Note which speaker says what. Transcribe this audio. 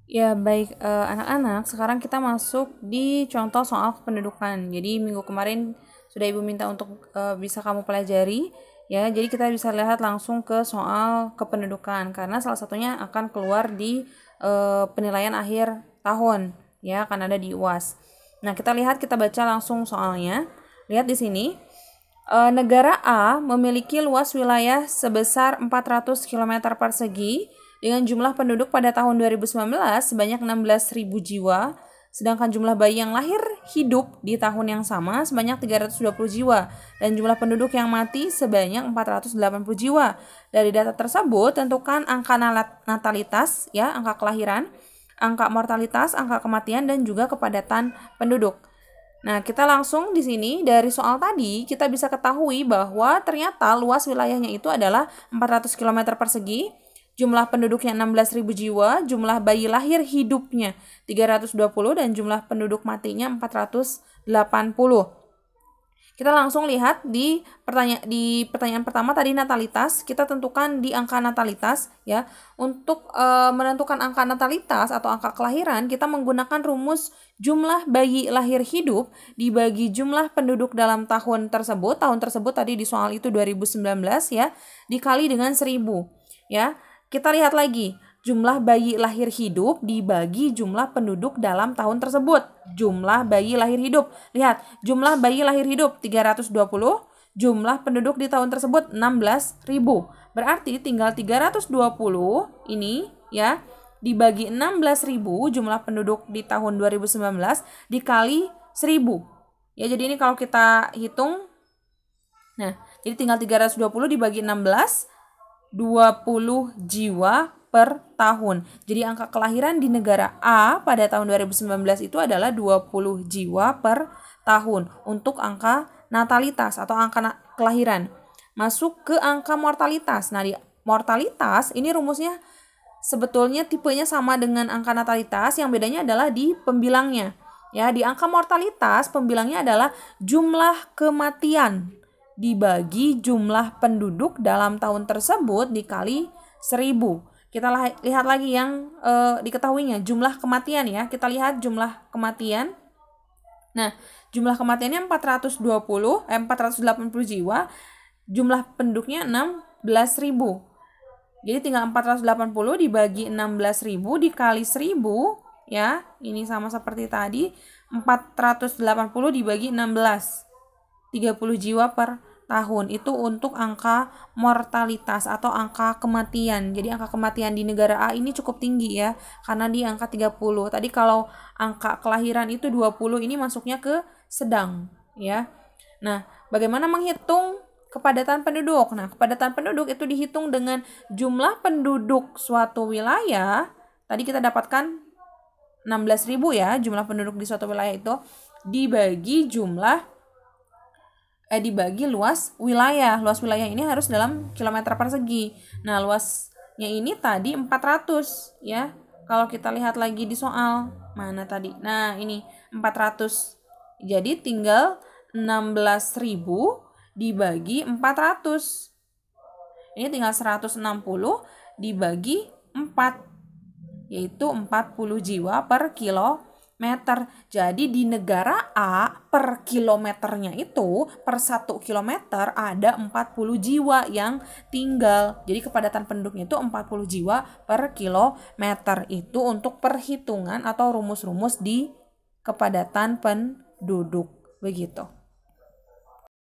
Speaker 1: Ya, baik anak-anak, sekarang kita masuk di contoh soal kependudukan. Jadi minggu kemarin sudah Ibu minta untuk bisa kamu pelajari ya. Jadi kita bisa lihat langsung ke soal kependudukan karena salah satunya akan keluar di penilaian akhir tahun ya, akan ada di UAS. Nah, kita baca langsung soalnya. Lihat di sini. Negara A memiliki luas wilayah sebesar 400 km persegi dengan jumlah penduduk pada tahun 2019 sebanyak 16.000 jiwa, sedangkan jumlah bayi yang lahir hidup di tahun yang sama sebanyak 320 jiwa dan jumlah penduduk yang mati sebanyak 480 jiwa. Dari data tersebut, tentukan angka natalitas, ya, angka kelahiran, angka mortalitas, angka kematian, dan juga kepadatan penduduk. Nah, kita langsung di sini dari soal tadi kita bisa ketahui bahwa ternyata luas wilayahnya itu adalah 400 km persegi, jumlah penduduknya 16.000 jiwa, jumlah bayi lahir hidupnya 320 dan jumlah penduduk matinya 480. Kita langsung lihat di pertanyaan pertama tadi natalitas, kita tentukan di angka natalitas ya. Untuk menentukan angka natalitas atau angka kelahiran, kita menggunakan rumus jumlah bayi lahir hidup dibagi jumlah penduduk dalam tahun tersebut. Tahun tersebut tadi di soal itu 2019 ya, dikali dengan 1000 ya. Kita lihat lagi. Jumlah bayi lahir hidup dibagi jumlah penduduk dalam tahun tersebut. Jumlah bayi lahir hidup. Lihat, jumlah bayi lahir hidup 320, jumlah penduduk di tahun tersebut 16.000. Berarti tinggal 320 ini ya dibagi 16.000 jumlah penduduk di tahun 2019 dikali 1000. Ya, jadi ini kalau kita hitung, nah, jadi tinggal 320 dibagi 16, 20 jiwa per tahun. Jadi angka kelahiran di negara A pada tahun 2019 itu adalah 20 jiwa per tahun untuk angka natalitas atau angka kelahiran. Masuk ke angka mortalitas. Nah, di mortalitas ini rumusnya sebetulnya tipenya sama dengan angka natalitas, yang bedanya adalah di pembilangnya. Ya, di angka mortalitas pembilangnya adalah jumlah kematian dibagi jumlah penduduk dalam tahun tersebut dikali 1000. Kita lihat lagi yang diketahuinya, jumlah kematian ya. Kita lihat jumlah kematian. Nah, jumlah kematiannya 480 jiwa, jumlah penduduknya 16.000. Jadi tinggal 480 dibagi 16.000 dikali 1000 ya. Ini sama seperti tadi, 480 dibagi 16. 30 jiwa per tahun itu untuk angka mortalitas atau angka kematian. Jadi angka kematian di negara A ini cukup tinggi ya, karena di angka 30. Tadi kalau angka kelahiran itu 20, ini masuknya ke sedang ya. Nah, bagaimana menghitung kepadatan penduduk? Nah, kepadatan penduduk itu dihitung dengan jumlah penduduk suatu wilayah. Tadi kita dapatkan 16.000 ya, jumlah penduduk di suatu wilayah itu dibagi dibagi luas wilayah. Luas wilayah ini harus dalam kilometer persegi. Nah, luasnya ini tadi 400 ya. Kalau kita lihat lagi di soal, mana tadi? Nah, ini 400. Jadi tinggal 16.000 dibagi 400. Ini tinggal 160 dibagi 4, yaitu 40 jiwa per kilometer. Jadi di negara A per kilometernya itu per 1 kilometer ada 40 jiwa yang tinggal. Jadi kepadatan penduduknya itu 40 jiwa per kilometer. Itu untuk perhitungan atau rumus-rumus di kepadatan penduduk. Begitu.